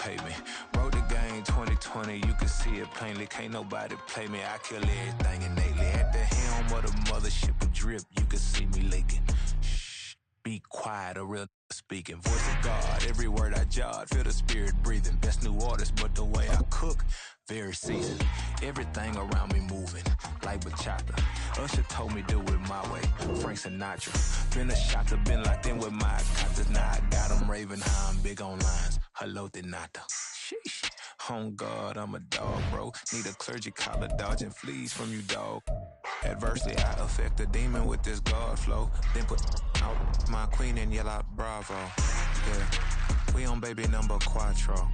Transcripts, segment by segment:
pay me. Wrote the game 2020, you can see it plainly. Can't nobody play me. I kill everything innately. At the helm of the mothership of drip, you can see me leaking. Shh, be quiet, a real speaking. Voice of God, every word I jot. Feel the spirit breathing. Best new orders, but the way I cook, very seasoned. Everything around me moving, like bachata. Usher told me do it my way. Frank Sinatra. Been a shotter, been locked in with my cotters. Now I got them raving how I'm big on lines. Hello, de nata. Sheesh. On God, I'm a dog, bro. Need a clergy collar, dodging fleas from you, dog. Adversely, I affect a demon with this God flow. Then put out my queen and yell out bravo. Yeah, we on baby number quattro.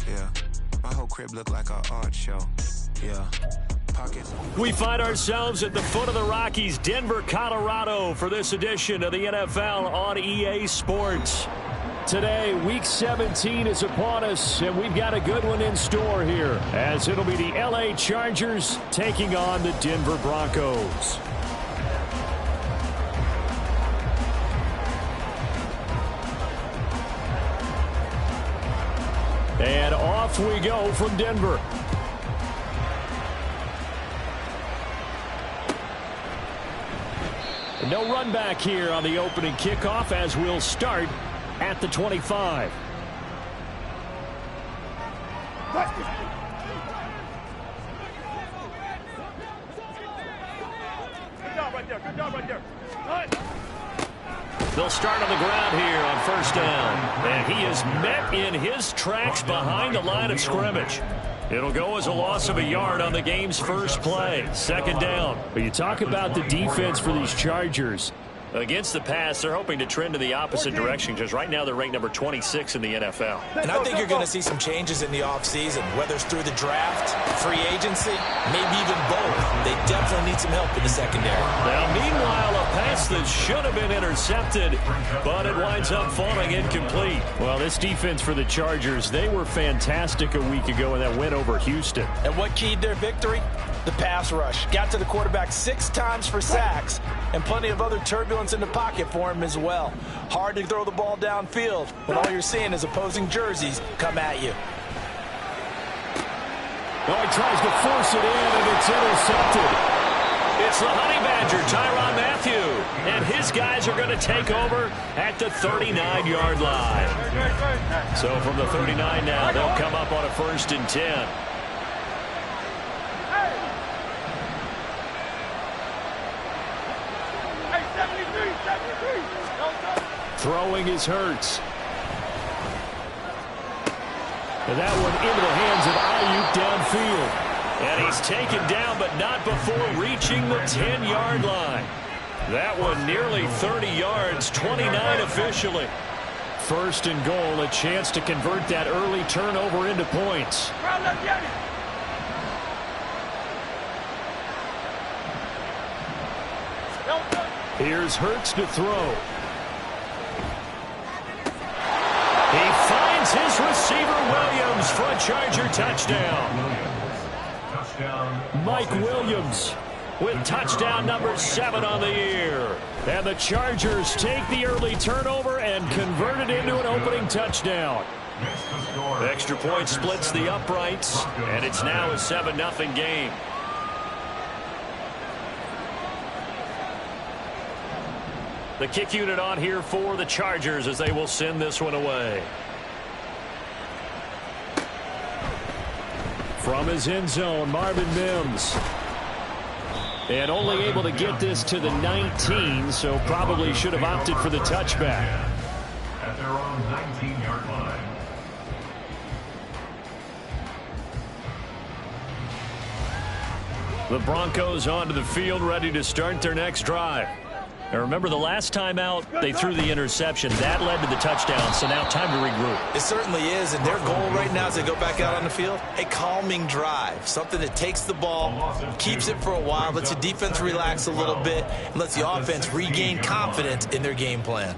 Yeah, my whole crib look like an art show. Yeah. We find ourselves at the foot of the Rockies, Denver, Colorado, for this edition of the NFL on EA Sports. Today, Week 17 is upon us, and we've got a good one in store here, as it'll be the LA Chargers taking on the Denver Broncos. And off we go from Denver. No run back here on the opening kickoff, as we'll start at the 25. Good job right there. Good job right there. They'll start on the ground here on first down. And he is met in his tracks behind the line of scrimmage. It'll go as a loss of a yard on the game's first play. Second down. But you talk about the defense for these Chargers. Against the pass, they're hoping to trend in the opposite direction because right now they're ranked number 26 in the NFL. And I think you're going to see some changes in the offseason, whether it's through the draft, free agency, maybe even both. They definitely need some help in the secondary. Now, meanwhile, a pass that should have been intercepted, but it winds up falling incomplete. Well, this defense for the Chargers, they were fantastic a week ago in that win over Houston. And what keyed their victory? The pass rush. Got to the quarterback 6 times for sacks, and plenty of other turbulence in the pocket for him as well. Hard to throw the ball downfield when all you're seeing is opposing jerseys come at you. Oh, he tries to force it in, and it's intercepted. It's the Honey Badger, Tyrann Mathieu, and his guys are going to take over at the 39-yard line. So from the 39 now, they'll come up on a 1st and 10. Throwing is Hurts. And that one into the hands of Ayuk downfield. And he's taken down, but not before reaching the 10-yard line. That one nearly 30 yards, 29 officially. 1st and goal, a chance to convert that early turnover into points. Here's Hurts to throw. He finds his receiver Williams for a Charger touchdown. Mike Williams with touchdown number 7 on the year. And the Chargers take the early turnover and convert it into an opening touchdown. Extra point splits the uprights, and it's now a 7-0 game. The kick unit on here for the Chargers as they will send this one away. From his end zone, Marvin Mims. And only able to get this to the 19, so probably should have opted for the touchback. At their own 19-yard line. The Broncos onto the field, ready to start their next drive. Now remember, the last time out, they threw the interception. That led to the touchdown, so now time to regroup. It certainly is, and their goal right now as they go back out on the field, a calming drive, something that takes the ball, keeps it for a while, lets the defense relax a little bit, and lets the offense regain confidence in their game plan.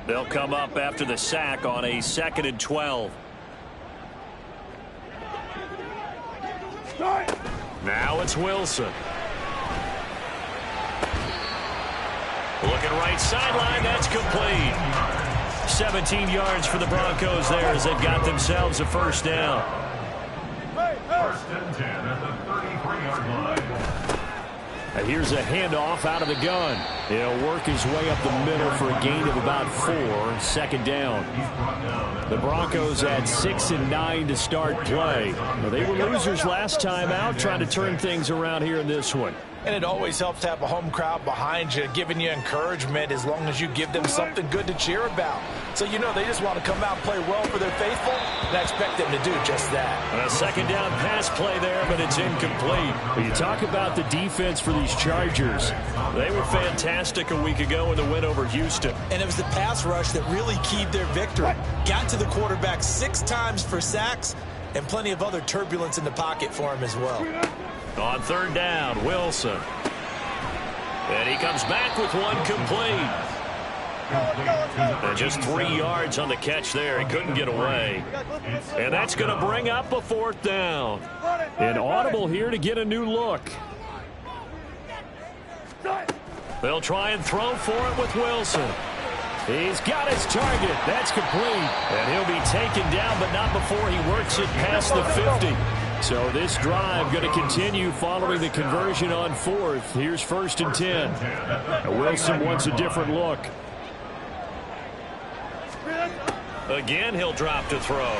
They'll come up after the sack on a 2nd and 12. Now it's Wilson. Looking right sideline, that's complete. 17 yards for the Broncos there as they've got themselves a first down. First and 10 at the 33-yard line. And here's a handoff out of the gun. He'll work his way up the middle for a gain of about 4. Second down. The Broncos had 6 and 9 to start play. Well, they were losers last time out, trying to turn things around here in this one. And it always helps to have a home crowd behind you, giving you encouragement as long as you give them something good to cheer about. So, you know, they just want to come out and play well for their faithful, and I expect them to do just that. A second down pass play there, but it's incomplete. When you talk about the defense for these Chargers, they were fantastic a week ago in the win over Houston. And it was the pass rush that really keyed their victory. Got to the quarterback 6 times for sacks, and plenty of other turbulence in the pocket for him as well. On third down, Wilson. And he comes back with one complete. And just 3 yards on the catch there. He couldn't get away. And that's going to bring up a fourth down. An audible here to get a new look. They'll try and throw for it with Wilson. He's got his target. That's complete. And he'll be taken down, but not before he works it past the 50. So this drive going to continue following the conversion on fourth. Here's first and 10. Now Wilson wants a different look. Again, he'll drop to throw.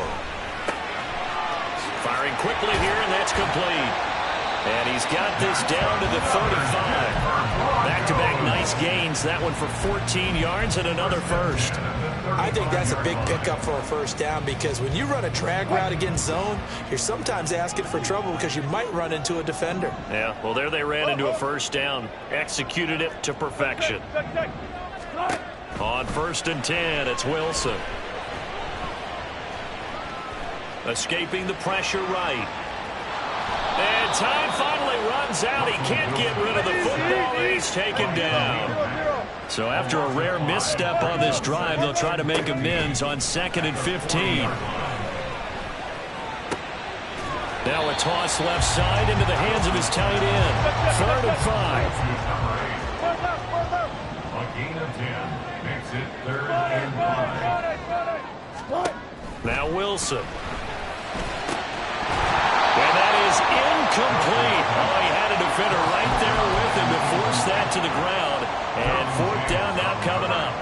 Firing quickly here, and that's complete. And he's got this down to the 35. Back-to-back nice gains. That one for 14 yards and another first. I think that's a big pickup for a first down because when you run a drag route against zone, you're sometimes asking for trouble because you might run into a defender. Yeah, well, there they ran into a first down. Executed it to perfection. On first and 10, it's Wilson. Escaping the pressure right. And time finally runs out. He can't get rid of the football, and he's taken down. So after a rare misstep on this drive, they'll try to make amends on 2nd and 15. Now a toss left side into the hands of his tight end. 3rd and 5. A gain of 10 makes it 3rd and 5. Now Wilson. And that is incomplete. Oh, he had a defender right there with him to force that to the ground. And 4th down now coming up.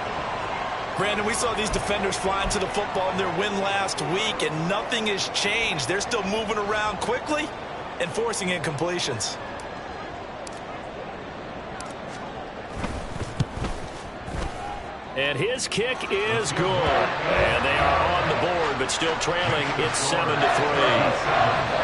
Brandon, we saw these defenders flying to the football in their win last week, and nothing has changed. They're still moving around quickly and forcing incompletions. And his kick is good. And they are on the board, but still trailing. It's 7-3.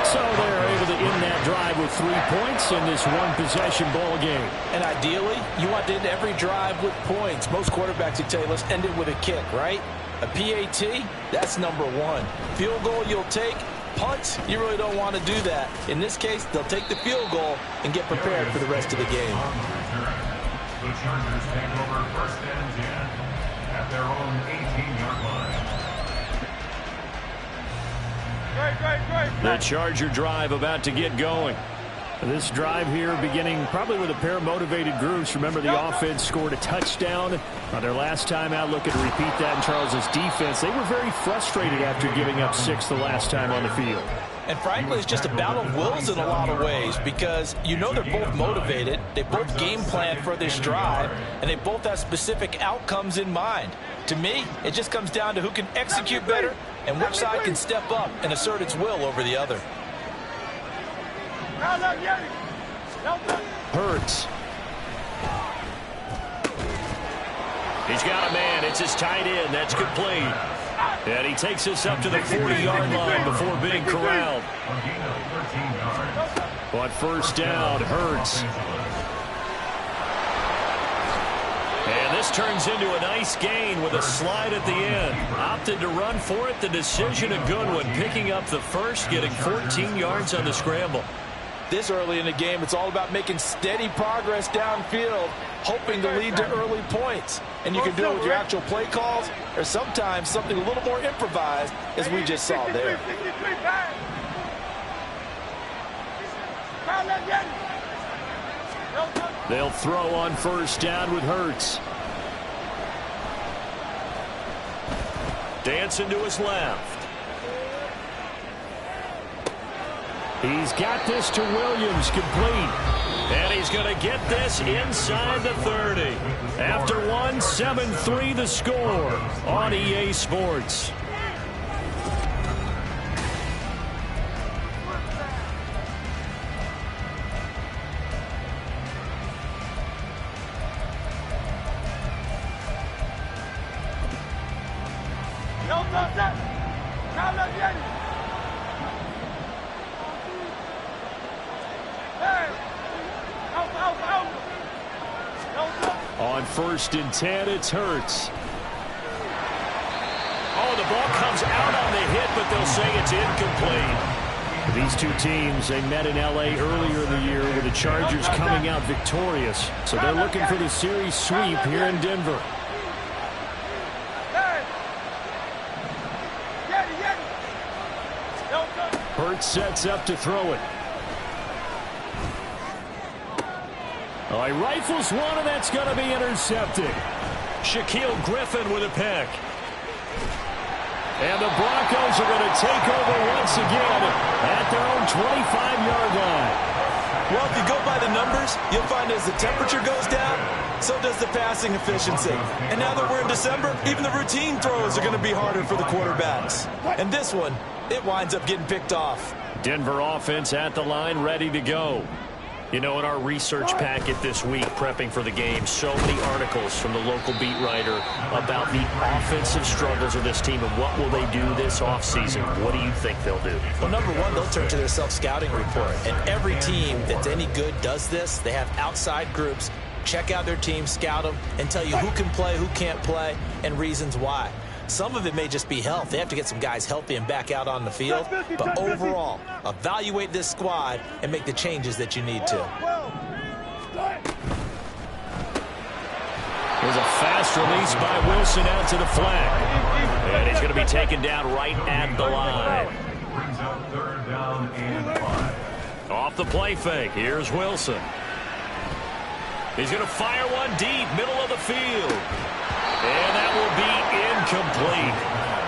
So they're able to end that drive with 3 points in this one-possession ball game. And ideally, you want to end every drive with points. Most quarterbacks would tell you, let's end it with a kick, right? A PAT, that's number 1. Field goal you'll take. Punt, you really don't want to do that. In this case, they'll take the field goal and get prepared for the rest of the game. The Chargers take over first and 10 at their own 18-yard line. The Charger drive about to get going. This drive here beginning probably with a pair of motivated groups. Remember, the offense scored a touchdown on their last time out. Looking to repeat that in Charles's defense. They were very frustrated after giving up 6 the last time on the field. And frankly, it's just a battle of wills in a lot of ways because you know they're both motivated. They both game plan for this drive, and they both have specific outcomes in mind. To me, it just comes down to who can execute better and which side can step up and assert its will over the other. Hurts. He's got a man. It's his tight end. That's complete. And he takes us up to the 40-yard line before being corralled. But first down, Hurts. And this turns into a nice gain with a slide at the end. Opted to run for it. The decision a good one. Picking up the first, getting 14 yards on the scramble. This early in the game, it's all about making steady progress downfield, hoping to lead to early points. And you can do it with your actual play calls or sometimes something a little more improvised, as we just saw there. They'll throw on first down with Hurts. Dancing to his left. He's got this to Williams, complete. And he's going to get this inside the 30. After one, 7-3 the score on EA Sports. On 1st and 10, it's Hurts. Oh, the ball comes out on the hit, but they'll say it's incomplete. These two teams, they met in L.A. earlier in the year with the Chargers coming out victorious. So they're looking for the series sweep here in Denver. Hurts sets up to throw it. Oh, he rifles one, and that's going to be intercepted. Shaquille Griffin with a pick. And the Broncos are going to take over once again at their own 25-yard line. Well, if you go by the numbers, you'll find as the temperature goes down, so does the passing efficiency. And now that we're in December, even the routine throws are going to be harder for the quarterbacks. And this one, it winds up getting picked off. Denver offense at the line, ready to go. You know, in our research packet this week, prepping for the game, so many articles from the local beat writer about the offensive struggles of this team and what will they do this offseason. What do you think they'll do? Well, number one, they'll turn to their self-scouting report. And every team that's any good does this. They have outside groups, check out their team, scout them, and tell you who can play, who can't play, and reasons why. Some of it may just be health. They have to get some guys healthy and back out on the field. But overall, evaluate this squad and make the changes that you need to. There's a fast release by Wilson out to the flat. And he's going to be taken down right at the line. Brings up 3rd down and 5. Off the play fake, here's Wilson. He's going to fire one deep, middle of the field. And that will be incomplete.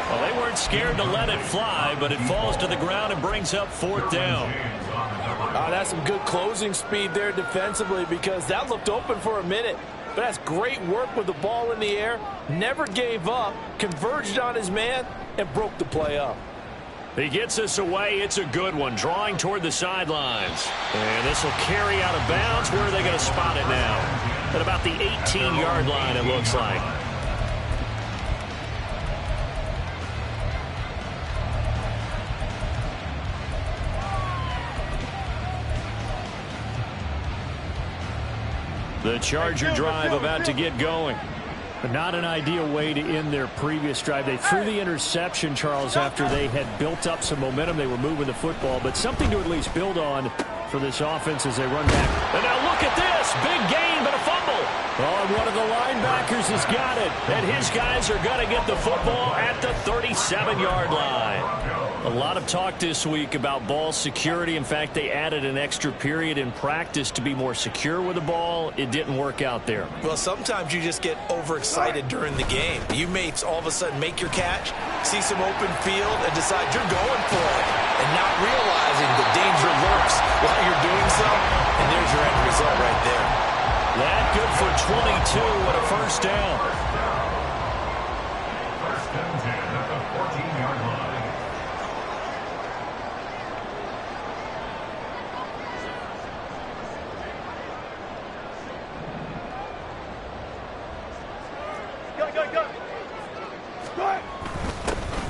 Well, they weren't scared to let it fly, but it falls to the ground and brings up 4th down. That's some good closing speed there defensively, because that looked open for a minute. But that's great work with the ball in the air. Never gave up, converged on his man, and broke the play up. He gets this away. It's a good one, drawing toward the sidelines. And this will carry out of bounds. Where are they going to spot it now? At about the 18-yard line, it looks like. The Charger drive about to get going. But not an ideal way to end their previous drive. They threw the interception, Charles, after they had built up some momentum. They were moving the football, but something to at least build on for this offense as they run back. And now look at this. Big gain, but a fumble. Oh, and one of the linebackers has got it. And his guys are going to get the football at the 37-yard line. A lot of talk this week about ball security. In fact, they added an extra period in practice to be more secure with the ball. It didn't work out there. Well, sometimes you just get overexcited during the game. You may all of a sudden make your catch, see some open field, and decide you're going for it, and not realizing the danger lurks while you're doing so. And there's your end result right there. That good for 22 and a 1st down. 1st and 10 at the 14-yard line.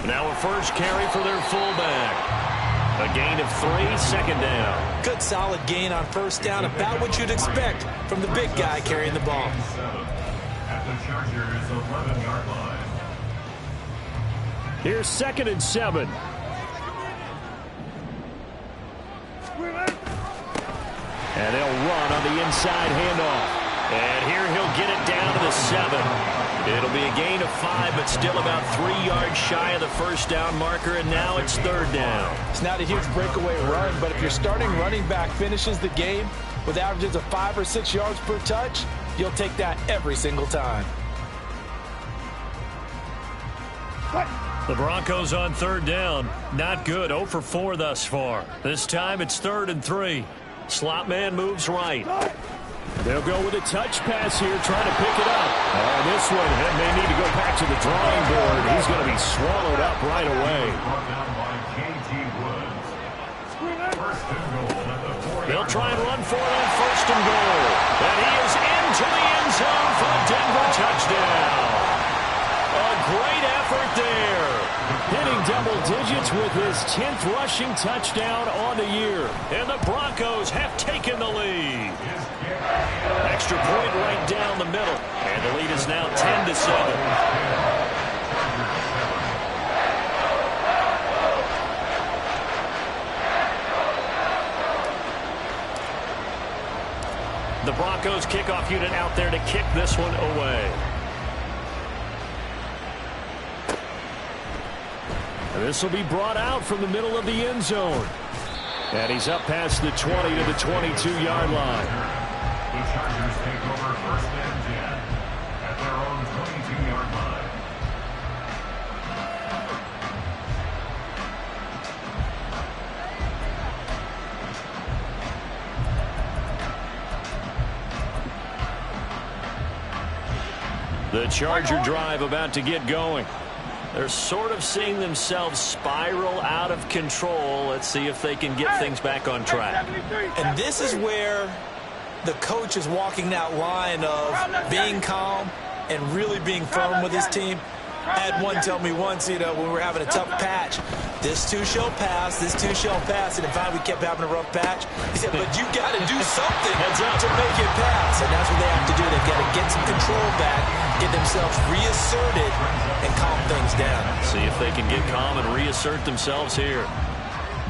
Now a first carry for their fullback. A gain of 3, 2nd down. Good solid gain on 1st down, about what you'd expect from the big guy carrying the ball. At the Chargers' 11-yard line. Here's 2nd and 7. And they'll run on the inside handoff. And here he'll get it down to the 7. It'll be a gain of 5, but still about 3 yards shy of the 1st down marker, and now it's 3rd down. It's not a huge breakaway run, but if your starting running back finishes the game with averages of 5 or 6 yards per touch, you'll take that every single time. The Broncos on third down. Not good. 0 for 4 thus far. This time it's 3rd and 3. Slot man moves right. They'll go with a touch pass here, trying to pick it up. This one may need to go back to the drawing board. He's going to be swallowed up right away. They'll try and run for it on 1st and goal. And he is into the end zone for a Denver touchdown. A great effort there. Hitting double digits with his 10th rushing touchdown on the year. And the Broncos have taken the lead. Extra point right down the middle. And the lead is now 10-7. The Broncos kickoff unit out there to kick this one away. This will be brought out from the middle of the end zone. And he's up past the 20 to the 22-yard line. The Chargers take over 1st and 10 at their own 22-yard line. The Charger drive about to get going. They're sort of seeing themselves spiral out of control. Let's see if they can get things back on track. And this is where the coach is walking that line of being calm and really being firm with his team. I had one tell me once, when we were having a tough patch, this too shall pass, this too shall pass, and finally we kept having a rough patch. He said, but you got to do something to make it pass, and that's what they have to do. They've got to get some control back, get themselves reasserted, and calm things down. See if they can get calm and reassert themselves here.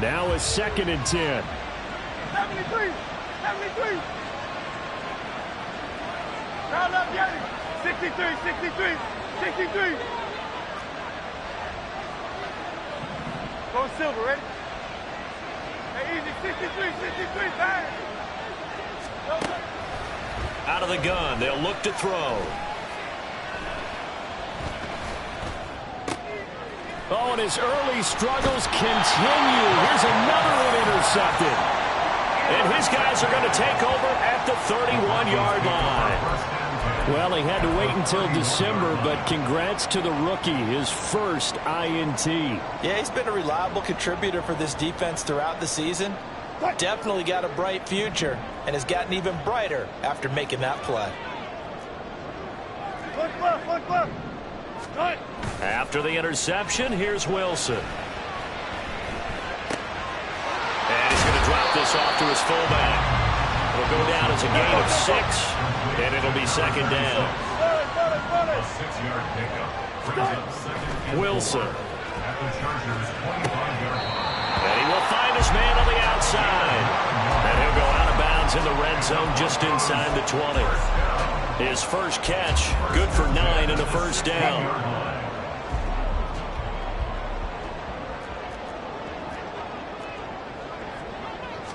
Now a 2nd and 10. 73. Round up, Yanni. 63. Go Silver, ready? Hey, easy. 63, bang. Out of the gun, they'll look to throw. Oh, and his early struggles continue. Here's another one intercepted. And his guys are going to take over at the 31-yard line. Well, he had to wait until December, but congrats to the rookie, his first INT. Yeah, he's been a reliable contributor for this defense throughout the season. Definitely got a bright future and has gotten even brighter after making that play. Look left. After the interception, here's Wilson. And he's going to drop this off to his fullback. It'll go down as a gain of 6, and it'll be 2nd down. A 6-yard pickup. Wilson. At the Chargers' 25-yard line. And he will find his man on the outside. And he'll go out of bounds in the red zone just inside the 20. His first catch, good for 9 and a 1st down.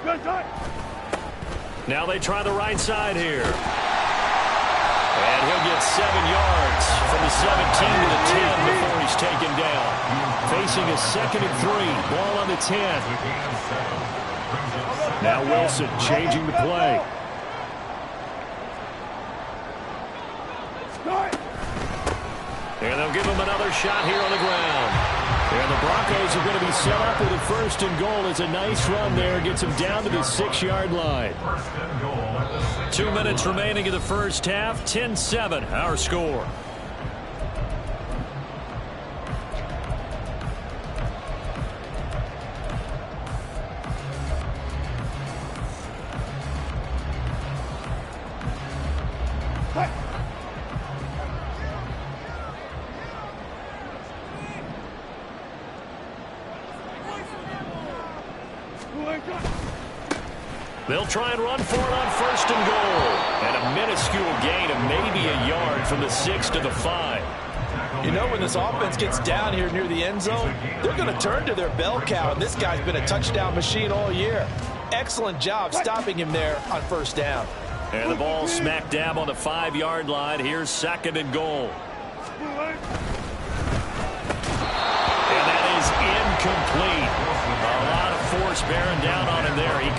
Good time. Now they try the right side here. And he'll get 7 yards from the 17 to the 10 before he's taken down. Facing a 2nd and 3. Ball on the 10. Now Wilson changing the play. And they'll give him another shot here on the ground. And the Broncos are going to be set up with a 1st and goal. It's a nice run there. Gets him down to the 6-yard line. 2 minutes remaining in the first half. 10-7, our score. They'll try and run for it on 1st and goal. And a minuscule gain of maybe a yard from the 6 to the 5. You know, when this offense gets down here near the end zone, they're going to turn to their bell cow, and this guy's been a touchdown machine all year. Excellent job stopping him there on 1st down. And the ball smack dab on the 5-yard line. Here's 2nd and goal.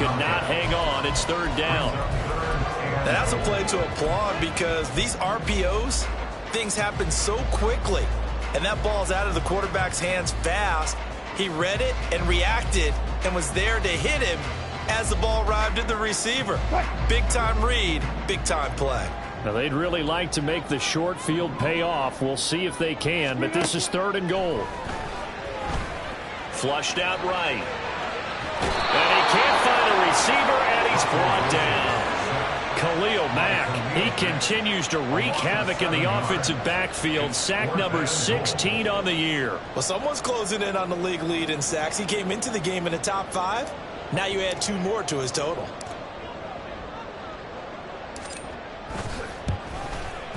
could not hang on. It's third down. Now, that's a play to applaud because these RPOs, things happen so quickly. And that ball's out of the quarterback's hands fast. He read it and reacted and was there to hit him as the ball arrived at the receiver. Big-time read, big-time play. Now, they'd really like to make the short field pay off. We'll see if they can, but this is third and goal. Flushed out right. And he can't find a receiver, and he's brought down. Khalil Mack, he continues to wreak havoc in the offensive backfield. Sack number 16 on the year. Well, someone's closing in on the league lead in sacks. He came into the game in the top 5. Now you add 2 more to his total.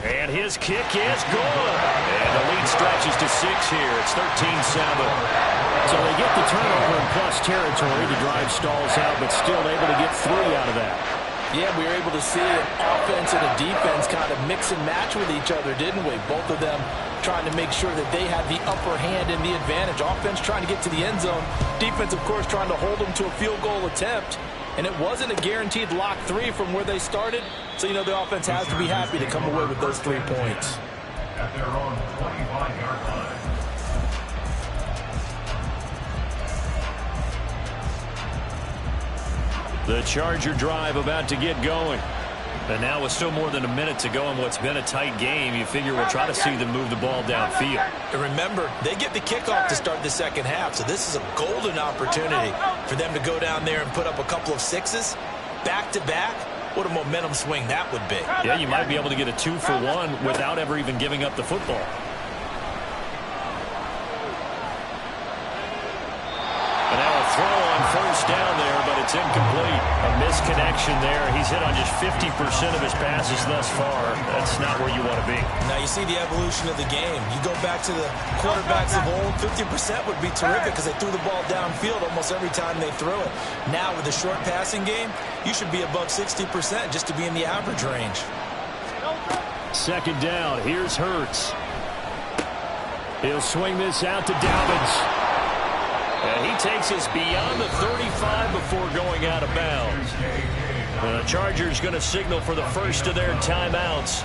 And his kick is good. And the lead stretches to 6 here. It's 13-7. So they get the turnover in plus territory. The drive stalls out, but still able to get 3 out of that. Yeah, we were able to see an offense and a defense kind of mix and match with each other, didn't we? Both of them trying to make sure that they had the upper hand and the advantage. Offense trying to get to the end zone. Defense, of course, trying to hold them to a field goal attempt. And it wasn't a guaranteed lock 3 from where they started. So, you know, the offense has to be happy to come away with those 3 points. At their own 25-yard line. The Charger drive about to get going. And now with still more than a minute to go in what's been a tight game, you figure we'll try to see them move the ball downfield. And remember, they get the kickoff to start the second half, so this is a golden opportunity for them to go down there and put up a couple of 6s back-to-back. What a momentum swing that would be. Yeah, you might be able to get a 2-for-1 without ever even giving up the football. And now a throw on first down there, but it's incomplete. A misconnection there. He's hit on just 50% of his passes thus far. That's not where you want to be. Now you see the evolution of the game. You go back to the quarterbacks of old, 50% would be terrific because they threw the ball downfield almost every time they threw it. Now with the short passing game, you should be above 60% just to be in the average range. Second down. Here's Hurts. He'll swing this out to Dobbins. And he takes us beyond the 35 before going out of bounds. The Chargers going to signal for the first of their timeouts.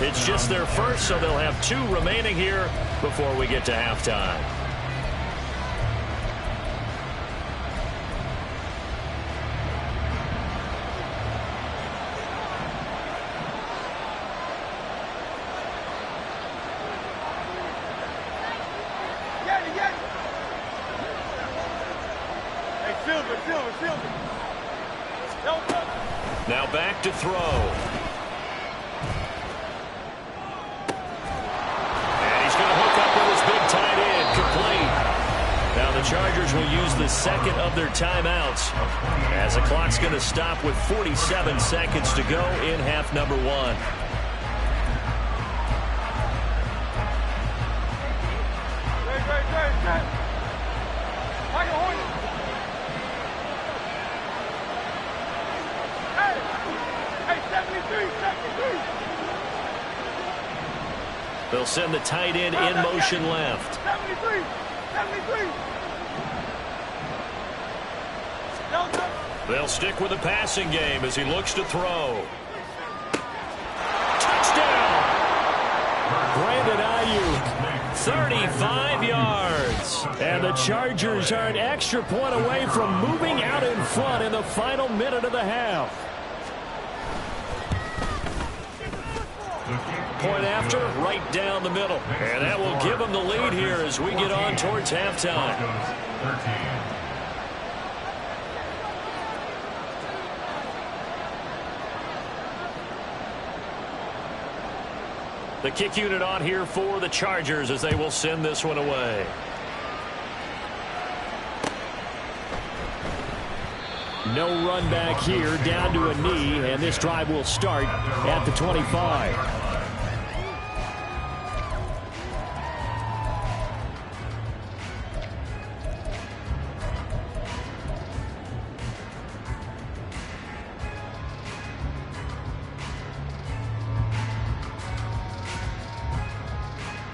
It's just their first, so they'll have 2 remaining here before we get to halftime. Now back to throw. And he's going to hook up with his big tight end, complete. Now the Chargers will use the second of their timeouts as the clock's going to stop with 47 seconds to go in half number 1. They'll send the tight end in motion left. 73. They'll stick with the passing game as he looks to throw. Touchdown! Brandon Ayuk, 35 yards. And the Chargers are an extra point away from moving out in front in the final minute of the half. Point after, right down the middle. And that will give them the lead here as we get on towards halftime. The kick unit on here for the Chargers as they will send this one away. No run back here, down to a knee, and this drive will start at the 25.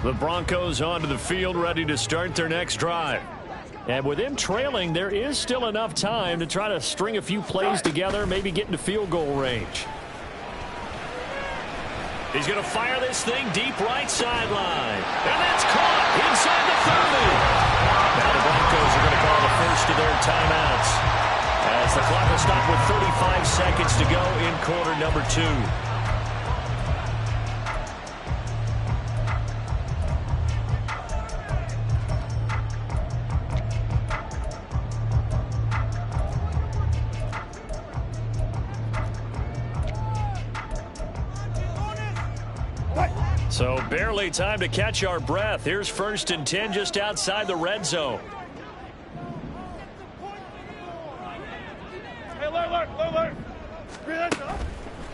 The Broncos onto the field, ready to start their next drive. And with them trailing, there is still enough time to try to string a few plays together, maybe get into field goal range. He's going to fire this thing deep right sideline. And that's caught inside the 30. Now the Broncos are going to call the first of their timeouts, as the clock will stop with 35 seconds to go in quarter number 2. So barely time to catch our breath. Here's 1st and 10 just outside the red zone. Hey, alert.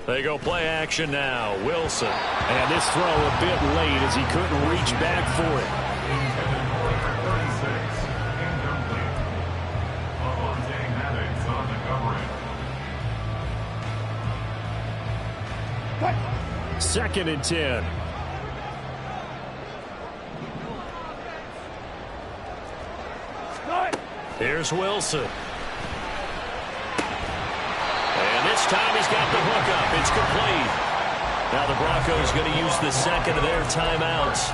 They go play action now. Wilson. And this throw a bit late as he couldn't reach back for it. Second and 10. Here's Wilson. And this time he's got the hook up. It's complete. Now the Broncos going to use the second of their timeouts,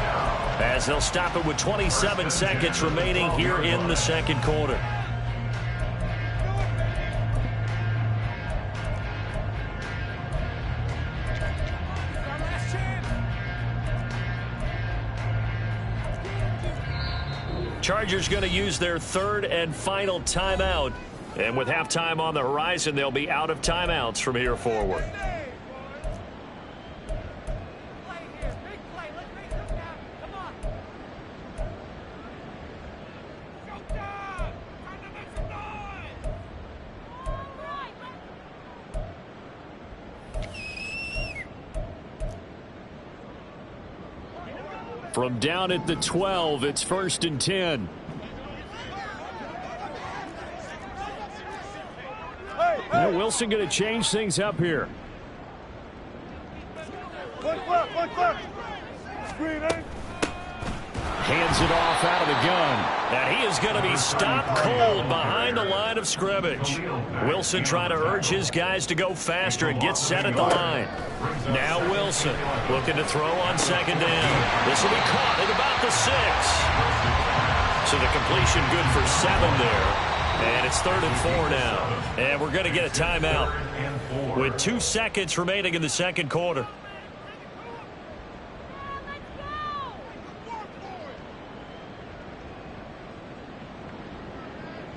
as they'll stop it with 27 seconds remaining here in the second quarter. Chargers going to use their third and final timeout. And with halftime on the horizon, they'll be out of timeouts from here forward. From down at the 12, it's 1st and 10. Wilson going to change things up here. One clock. Screen, eh? Hands it off out of the gun. And he is going to be stopped cold behind the line of scrimmage. Wilson trying to urge his guys to go faster and get set at the line. Now Wilson looking to throw on second down. This will be caught at about the 6. So the completion good for 7 there. And it's 3rd and 4 now. And we're going to get a timeout with 2 seconds remaining in the second quarter.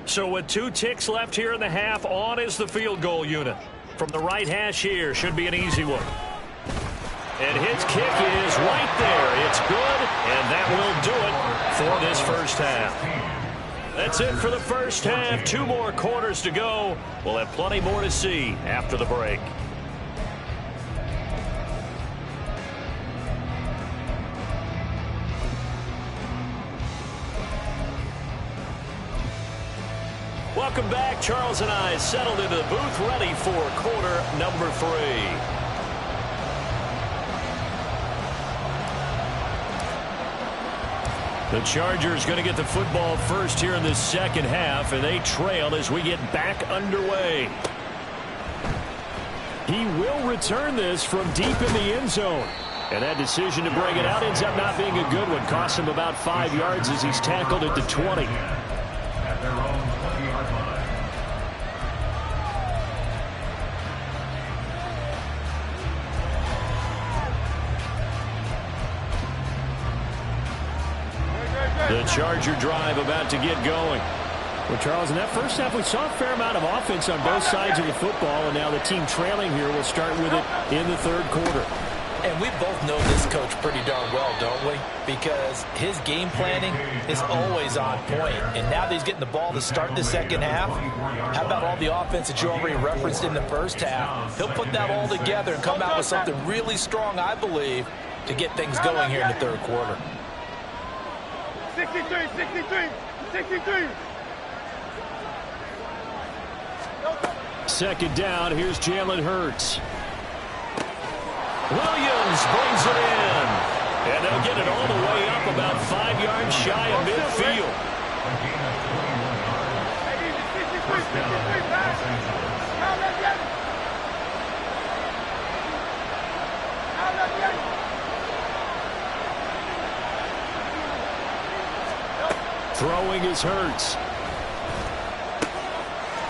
So with 2 ticks left here in the half, on is the field goal unit. From the right hash here, should be an easy one. And his kick is right there. It's good, and that will do it for this first half. That's it for the first half. 2 more quarters to go. We'll have plenty more to see after the break. Welcome back. Charles and I settled into the booth, ready for quarter number 3. The Chargers going to get the football first here in the second half, and they trail as we get back underway. He will return this from deep in the end zone. And that decision to bring it out ends up not being a good one. Cost him about 5 yards as he's tackled at the 20. At their own 20-yard line. The Charger drive about to get going. Well, Charles, in that first half, we saw a fair amount of offense on both sides of the football, and now the team trailing here will start with it in the third quarter. And we both know this coach pretty darn well, don't we? Because his game planning is always on point. And now that he's getting the ball to start the second half, how about all the offense that you already referenced in the first half? He'll put that all together and come out with something really strong, I believe, to get things going here in the third quarter. 63. Second down, here's Jalen Hurts. Williams brings it in. And they'll get it all the way up about 5 yards shy of midfield. First down, Los Angeles. Throwing is Hurts.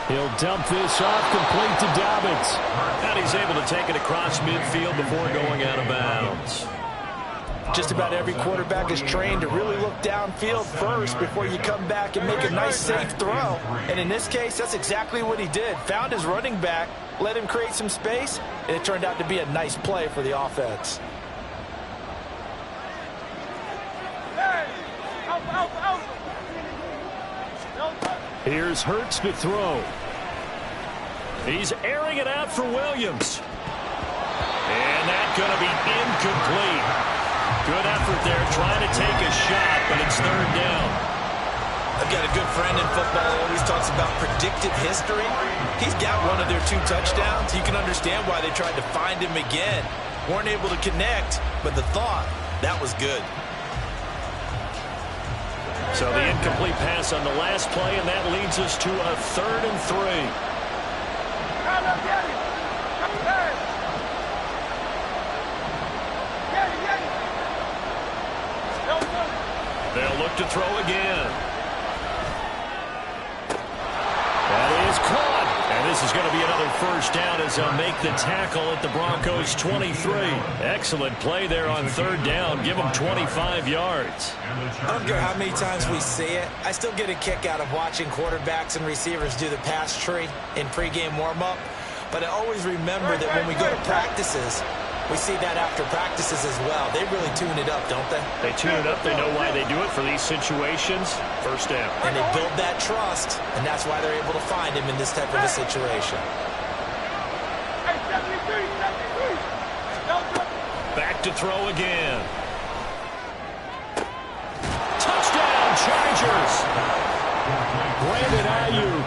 He'll dump this off, complete to Dobbins. And he's able to take it across midfield before going out of bounds. Just about every quarterback is trained to really look downfield first before you come back and make a nice, safe throw. And in this case, that's exactly what he did. Found his running back, let him create some space, and it turned out to be a nice play for the offense. Here's Hurts to throw. He's airing it out for Williams. And that's going to be incomplete. Good effort there trying to take a shot, but it's third down. I've got a good friend in football who always talks about predictive history. He's got one of their 2 touchdowns. You can understand why they tried to find him again. Weren't able to connect, but the thought, that was good. So the incomplete pass on the last play, and that leads us to a 3rd and 3. They'll look to throw again. That is caught. And this is going to be another first down as they'll make the tackle at the Broncos 23. Excellent play there on 3rd down. Give them 25 yards. I don't care how many times we see it. I still get a kick out of watching quarterbacks and receivers do the pass tree in pregame warm-up. But I always remember that when we go to practices, we see that after practices as well. They really tune it up, don't they? They tune it up. They know why they do it for these situations. First down. And they build that trust, and that's why they're able to find him in this type of a situation. Back to throw again. Touchdown, Chargers. Brandon Ayuk.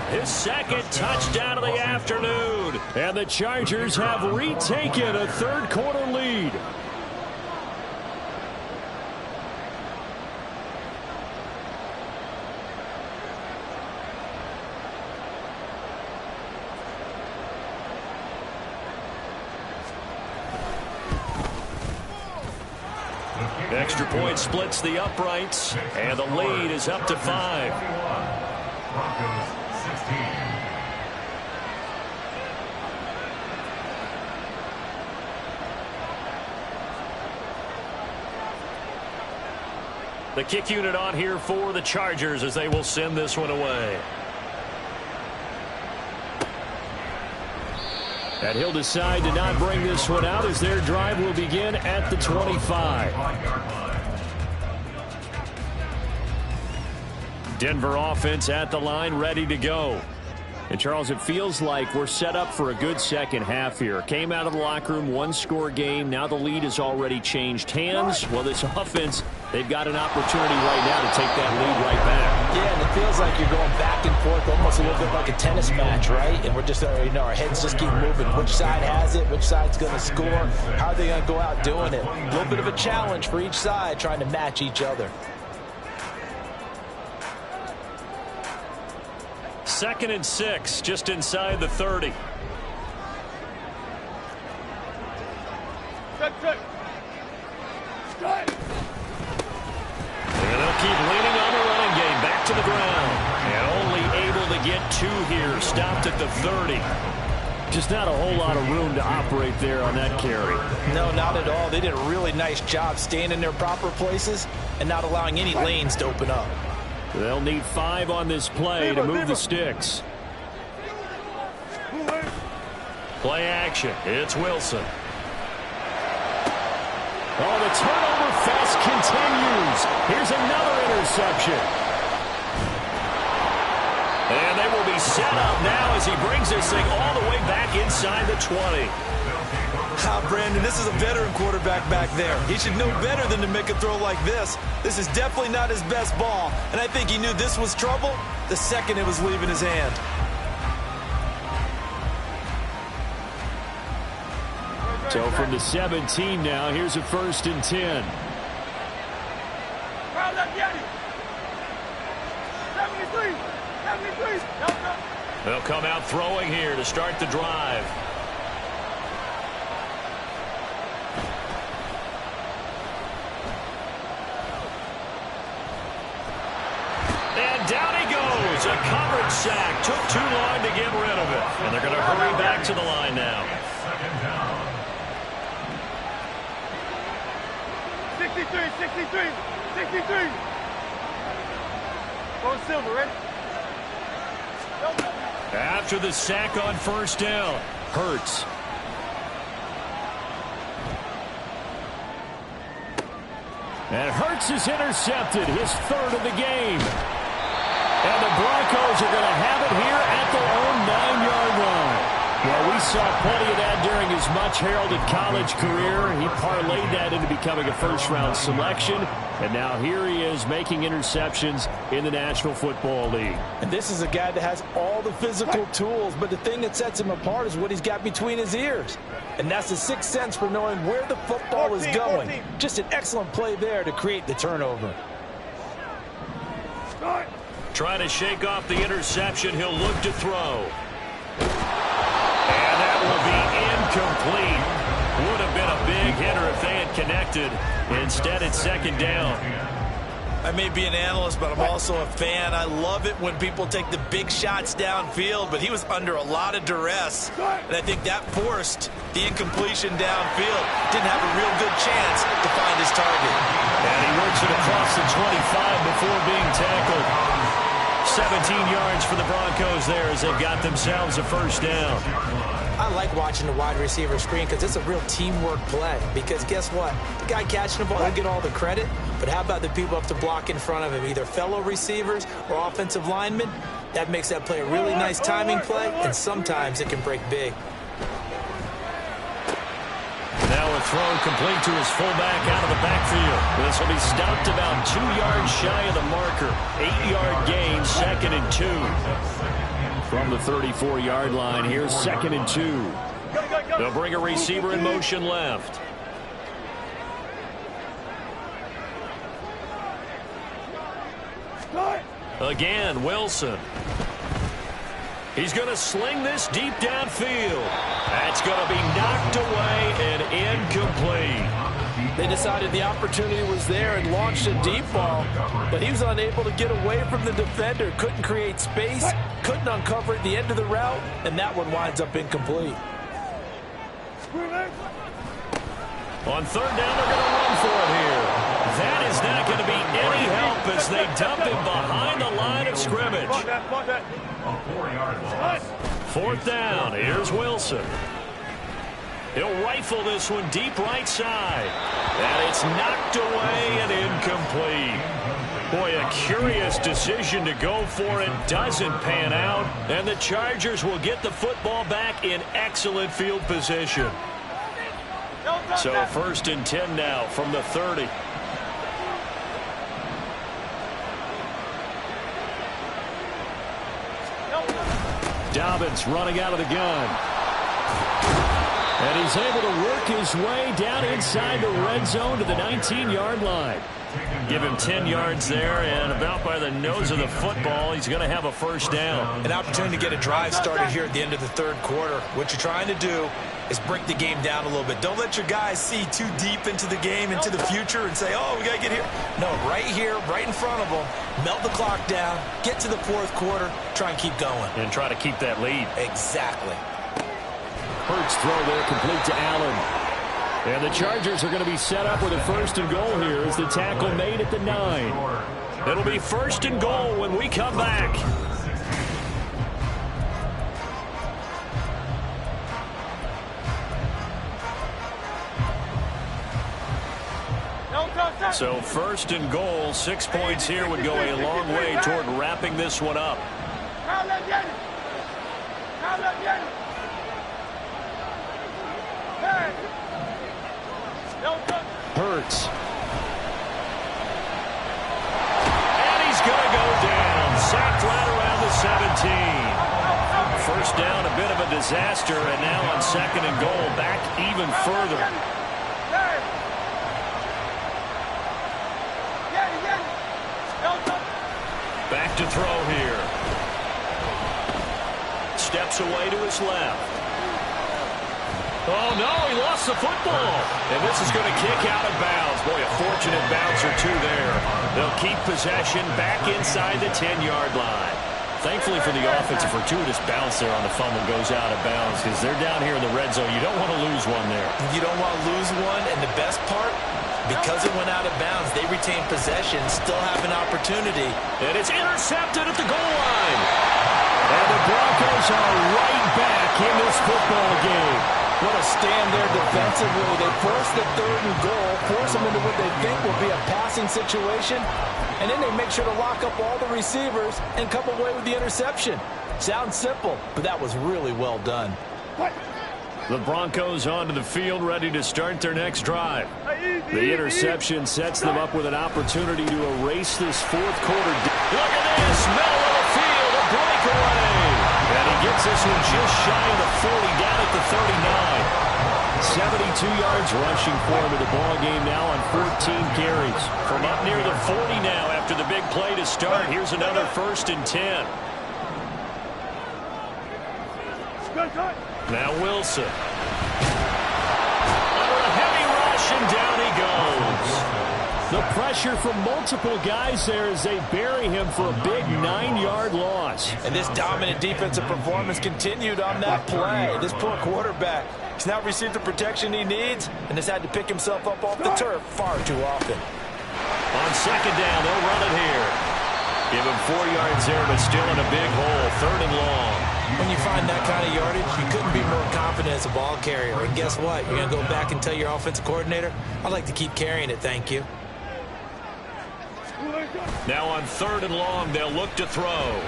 His 2nd touchdown of the afternoon. And the Chargers have retaken a 3rd quarter lead. Extra point splits the uprights, and the lead is up to 5. Broncos 16. The kick unit on here for the Chargers as they will send this one away. And he'll decide to not bring this one out as their drive will begin at the 25. Denver offense at the line, ready to go. And, Charles, it feels like we're set up for a good second half here. Came out of the locker room, 1-score game. Now the lead has already changed hands. Well, this offense, they've got an opportunity right now to take that lead right back. Yeah, and it feels like you're going back and forth, almost a little bit like a tennis match, right? And we're just, our heads just keep moving. Which side has it? Which side's going to score? How are they going to go out doing it? A little bit of a challenge for each side, trying to match each other. 2nd and 6, just inside the 30. And they'll keep leaning on the running game. Back to the ground. And only able to get 2 here. Stopped at the 30. Just not a whole lot of room to operate there on that carry. No, not at all. They did a really nice job staying in their proper places and not allowing any lanes to open up. They'll need 5 on this play to move the sticks. Play action. It's Wilson. Oh, the turnover fest continues. Here's another interception. And they will be set up now as he brings this thing all the way back inside the 20. Brandon, this is a veteran quarterback back there. He should know better than to make a throw like this. This is definitely not his best ball, and I think he knew this was trouble the second it was leaving his hand. So from the 17 now, here's a 1st and 10. They'll come out throwing here to start the drive. And down he goes. A coverage sack. Took too long to get rid of it. And they're going to hurry back to the line now. 63. Go Silver, ready? After the sack on first down, Hurts. And Hurts is intercepted, his third of the game. And the Broncos are going to have it here at their own 9-yard line. Well, we saw plenty of that during his much-heralded college career. He parlayed that into becoming a first-round selection. And now here he is making interceptions in the National Football League. And this is a guy that has all the physical tools, but the thing that sets him apart is what he's got between his ears. And that's the sixth sense for knowing where the football is going. Just an excellent play there to create the turnover. Trying to shake off the interception. He'll look to throw. And that will be incomplete. Would have been a big hitter if they had connected. Instead, it's second down. I may be an analyst, but I'm also a fan. I love it when people take the big shots downfield, but he was under a lot of duress, and I think that forced the incompletion downfield. Didn't have a real good chance to find his target. And he works it across the 25 before being tackled. 17 yards for the Broncos there as they've got themselves a first down. I like watching the wide receiver screen because it's a real teamwork play. Because guess what? The guy catching the ball, he'll get all the credit. But how about the people up to block in front of him, either fellow receivers or offensive linemen? That makes that play a really nice timing play, and sometimes it can break big. Now a throw complete to his fullback out of the backfield. This will be stopped about 2 yards shy of the marker. 8-yard gain, 2nd and 2. From the 34-yard line, here's 2nd and 2. They'll bring a receiver in motion left. Again, Wilson. He's going to sling this deep downfield. That's going to be knocked away and incomplete. They decided the opportunity was there and launched a deep ball, but he was unable to get away from the defender, couldn't create space, couldn't uncover at the end of the route, and that one winds up incomplete. On third down, they're going to run for it here. That is not going to be any help as they dump him behind the line of scrimmage. Fourth down, here's Wilson. He'll rifle this one deep right side. And it's knocked away and incomplete. Boy, a curious decision to go for it. Doesn't pan out. And the Chargers will get the football back in excellent field position. So 1st and 10 now from the 30. Dobbins running out of the gun. And he's able to work his way down inside the red zone to the 19-yard line. Give him 10 yards there, and about by the nose of the football, he's going to have a first down. An opportunity to get a drive started here at the end of the third quarter. What you're trying to do is break the game down a little bit. Don't let your guys see too deep into the game, into the future, and say, oh, we got to get here. No, right here, right in front of them, melt the clock down, get to the fourth quarter, try and keep going. And try to keep that lead. Exactly. Hurts throw there complete to Allen. And the Chargers are going to be set up with a 1st and goal here as the tackle made at the 9. It'll be 1st and goal when we come back. So 1st and goal, 6 points here would go a long way toward wrapping this one up. Hurts. And he's going to go down. Sacked right around the 17. First down, a bit of a disaster, and now on 2nd and goal, back even further. Back to throw here. steps away to his left. Oh, no, he lost the football. And this is going to kick out of bounds. Boy, a fortunate bounce or two there. They'll keep possession back inside the 10-yard line. Thankfully for the offense, a fortuitous bounce there on the fumble goes out of bounds because they're down here in the red zone. You don't want to lose one there. You don't want to lose one, and the best part, because it went out of bounds, they retain possession, still have an opportunity. And it's intercepted at the goal line. And the Broncos are right back in this football game. What a stand there defensively. They force the 3rd and goal, force them into what they think will be a passing situation, and then they make sure to lock up all the receivers and come away with the interception. Sounds simple, but that was really well done. The Broncos onto the field, ready to start their next drive. The interception sets them up with an opportunity to erase this 4th quarter. Look at this, middle of the field, a breakaway. And he gets this one just shy of the 40, down at the 39. 72 yards rushing for him in the ball game now on 14 carries. From up near the 40 now after the big play to start. Here's another 1st and 10. Now Wilson. Under a heavy rush, and down he goes. The pressure from multiple guys there as they bury him for a big 9-yard loss. And this dominant defensive performance continued on that play. This poor quarterback has now received the protection he needs and has had to pick himself up off the turf far too often. On 2nd down, they'll run it here. Give him 4 yards there, but still in a big hole. 3rd and long. When you find that kind of yardage, you couldn't be more confident as a ball carrier. And guess what? You're going to go back and tell your offensive coordinator, I'd like to keep carrying it, thank you. Now on 3rd and long, they'll look to throw.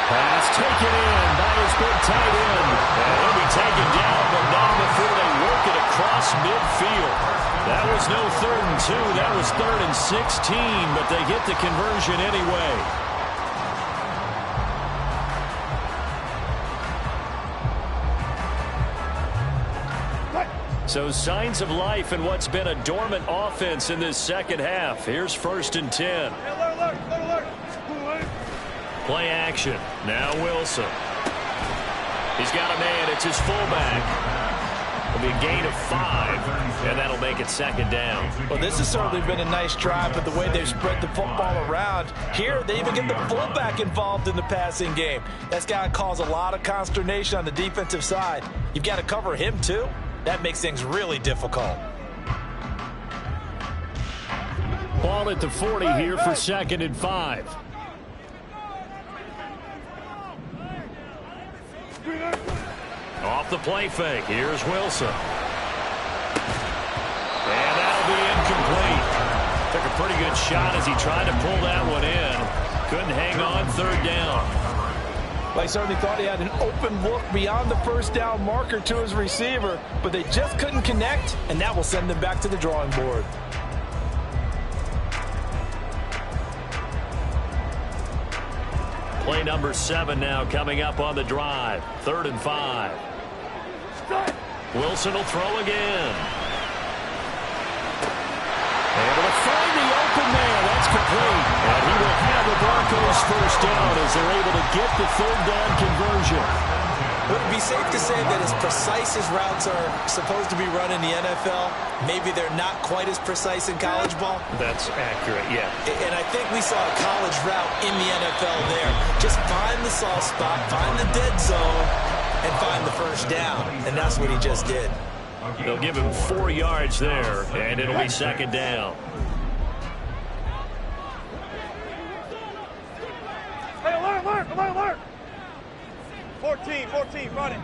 Pass taken in by his big tight end. And he'll be taken down, but not before they work it across midfield. That was no 3rd and 2. That was 3rd and 16, but they get the conversion anyway. So signs of life in what's been a dormant offense in this 2nd half. Here's 1st and 10. Play action. Now Wilson. He's got a man. It's his fullback. It'll be a gain of 5, and that'll make it 2nd down. Well, this has certainly been a nice drive, but the way they've spread the football around, here they even get the fullback involved in the passing game. That's got to cause a lot of consternation on the defensive side. You've got to cover him, too. That makes things really difficult. Ball at the 40 here for 2nd and 5. Off the play fake. Here's Wilson. And that'll be incomplete. Took a pretty good shot as he tried to pull that one in. Couldn't hang on. 3rd down. Well, he certainly thought he had an open look beyond the 1st down marker to his receiver, but they just couldn't connect, and that will send them back to the drawing board. Play number 7 now coming up on the drive. 3rd and 5. Wilson will throw again. Able to find the open man. That's complete. And he will have the Broncos 1st down as they're able to get the 3rd down conversion. Would it be safe to say that as precise as routes are supposed to be run in the NFL, maybe they're not quite as precise in college ball? That's accurate, yeah. And I think we saw a college route in the NFL there. Just find the soft spot, find the dead zone, and find the 1st down. And that's what he just did. They'll give him 4 yards there, and it'll be 2nd down. Hey, alert, alert, alert! 14, run it.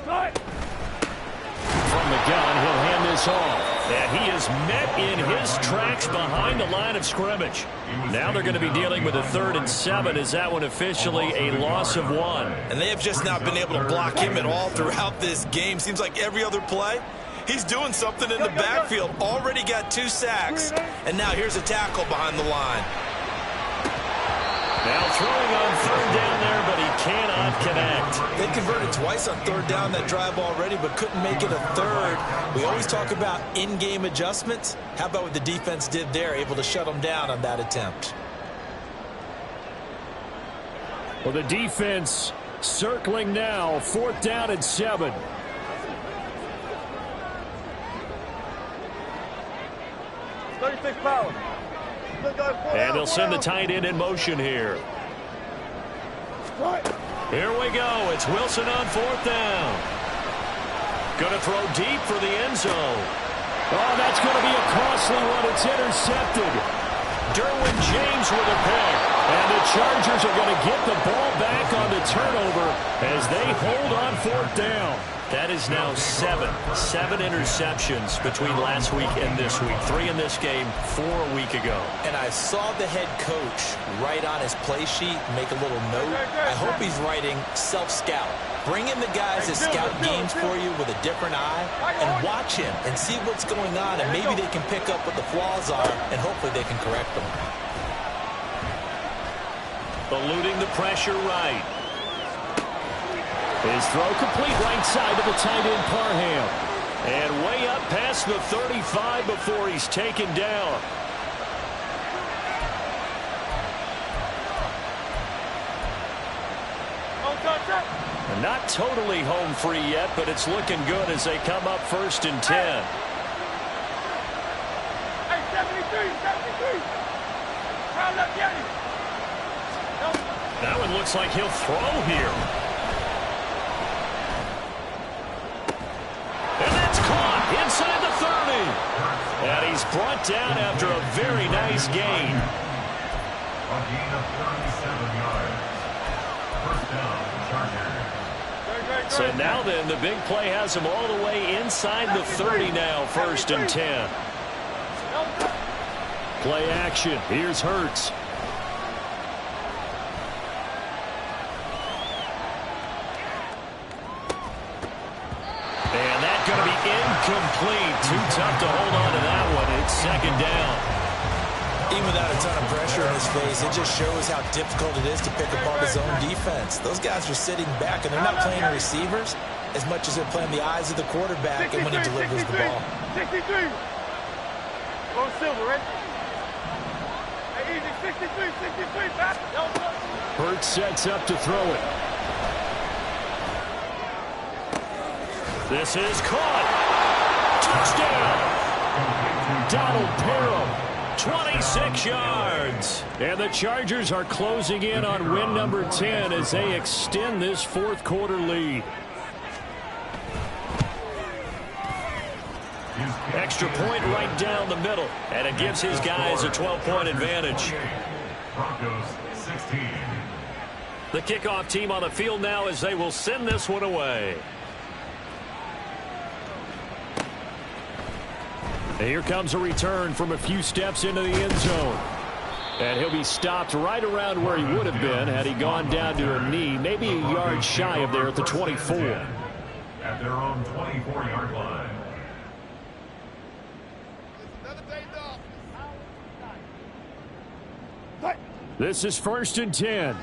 Right. From the gun, he'll hand this off. And he is met in his tracks behind the line of scrimmage. Now they're going to be dealing with a 3rd and 7. Is that one officially a loss of 1? And they have just not been able to block him at all throughout this game. Seems like every other play, he's doing something in the backfield. Already got 2 sacks, and now here's a tackle behind the line. Now throwing on 3rd down there, but he cannot connect. They converted twice on 3rd down that drive already, but couldn't make it a 3rd. We always talk about in-game adjustments. How about what the defense did there, able to shut them down on that attempt? Well, the defense circling now. 4th down and 7. Power. And they'll send the tight end in motion here. Here we go. It's Wilson on 4th down. Going to throw deep for the end zone. Oh, that's going to be a costly one. It's intercepted. Derwin James with a pick. And the Chargers are going to get the ball back on the turnover as they hold on 4th down. That is now 7 interceptions between last week and this week. 3 in this game, 4 a week ago. And I saw the head coach write on his play sheet, make a little note. I hope he's writing self-scout. Bring in the guys that scout games for you with a different eye and watch him and see what's going on, and maybe they can pick up what the flaws are, and hopefully they can correct them. Eluding the pressure right. His throw complete right side to the tight end Parham. And way up past the 35 before he's taken down. And not totally home free yet, but it's looking good as they come up 1st and 10. Hey, 73. Round up, That one looks like he'll throw here. And that's caught inside the 30. And he's brought down after a very nice gain. A gain of 37 yards. 1st down, Chargers. So now then, the big play has him all the way inside the 30 now, 1st and 10. Play action. Here's Hurts. And that's going to be incomplete. Too tough to hold on to that one. It's 2nd down. Even without a ton of pressure in his face, it just shows how difficult it is to pick apart his own defense. Those guys are sitting back, and they're not playing receivers as much as they're playing the eyes of the quarterback and when he delivers the ball. 63. Go Silver, right? Hey, easy. 63. Back. Hurts sets up to throw it. This is caught. Touchdown. Donald Parham. 26 yards. And the Chargers are closing in on win number 10 as they extend this 4th quarter lead. Extra point right down the middle. And it gives his guys a 12-point advantage. Broncos 16. The kickoff team on the field now as they will send this one away. And here comes a return from a few steps into the end zone. And he'll be stopped right around where he would have been had he gone down to a knee, maybe a yard shy of there at the 24. At their own 24-yard line. This is 1st and 10.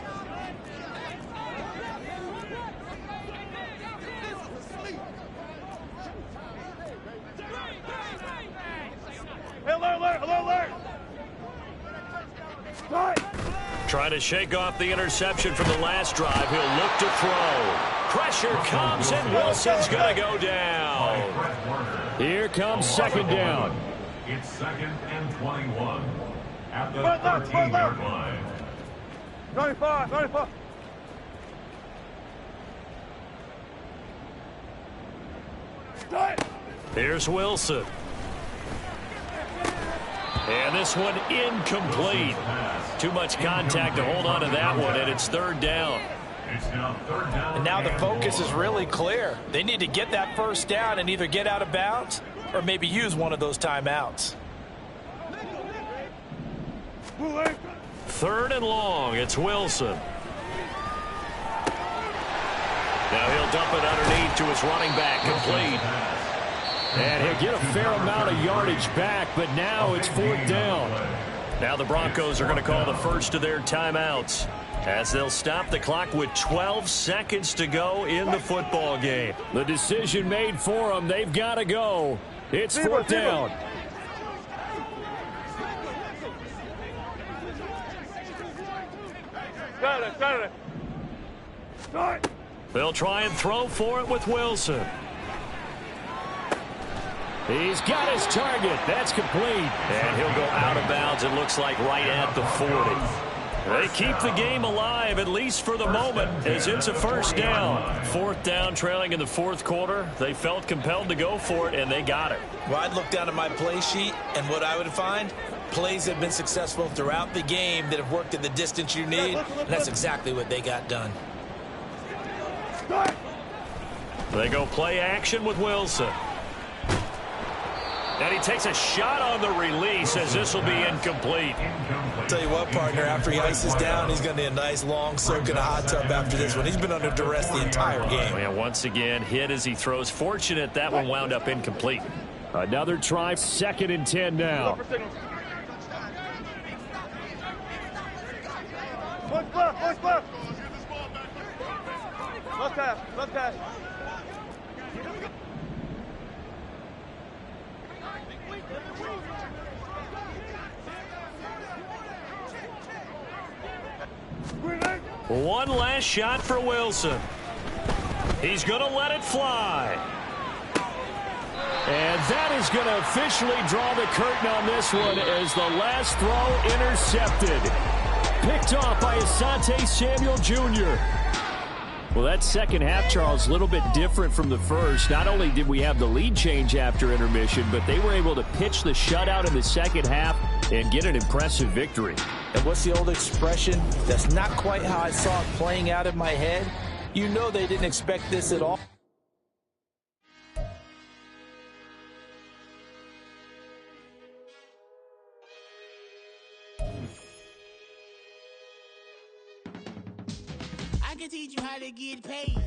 Trying to shake off the interception from the last drive. He'll look to throw. Pressure comes, and Wilson's going to go down. Here comes 2nd down. It's 2nd and 21 at the 13-yard line. 95. Here's Wilson. And this one incomplete. Too much contact to hold on to that one, and it's 3rd down. It's now 3rd down. And now the focus is really clear. They need to get that 1st down and either get out of bounds or maybe use one of those timeouts. 3rd and long. It's Wilson. Now he'll dump it underneath to his running back, complete. And he'll get a fair amount of yardage back, but now it's 4th down. Now the Broncos are going to call the first of their timeouts as they'll stop the clock with 12 seconds to go in the football game. The decision made for them. They've got to go. It's 4th down. Got it. They'll try and throw for it with Wilson. He's got his target. That's complete. And he'll go out of bounds, it looks like, right at the 40. They keep the game alive, at least for the moment, as it's a first down. 4th down, trailing in the 4th quarter. They felt compelled to go for it, and they got it. Well, I'd look down at my play sheet, and what I would find, plays have been successful throughout the game that have worked in the distance you need, and that's exactly what they got done. They go play action with Wilson. And he takes a shot on the release as this will be incomplete. Tell you what, partner, after he ices down, he's going to need a nice long soak in a hot tub after this one. He's been under duress the entire game. And once again, hit as he throws. Fortunate that one wound up incomplete. Another try, 2nd and 10 now. Left pass. Left pass. One last shot for Wilson. He's going to let it fly. And that is going to officially draw the curtain on this one as the last throw intercepted. Picked off by Asante Samuel Jr. Well, that second half, Charles, a little bit different from the first. Not only did we have the lead change after intermission, but they were able to pitch the shutout in the second half and get an impressive victory. And what's the old expression? That's not quite how I saw it playing out in my head. You know they didn't expect this at all. I can teach you how to get paid.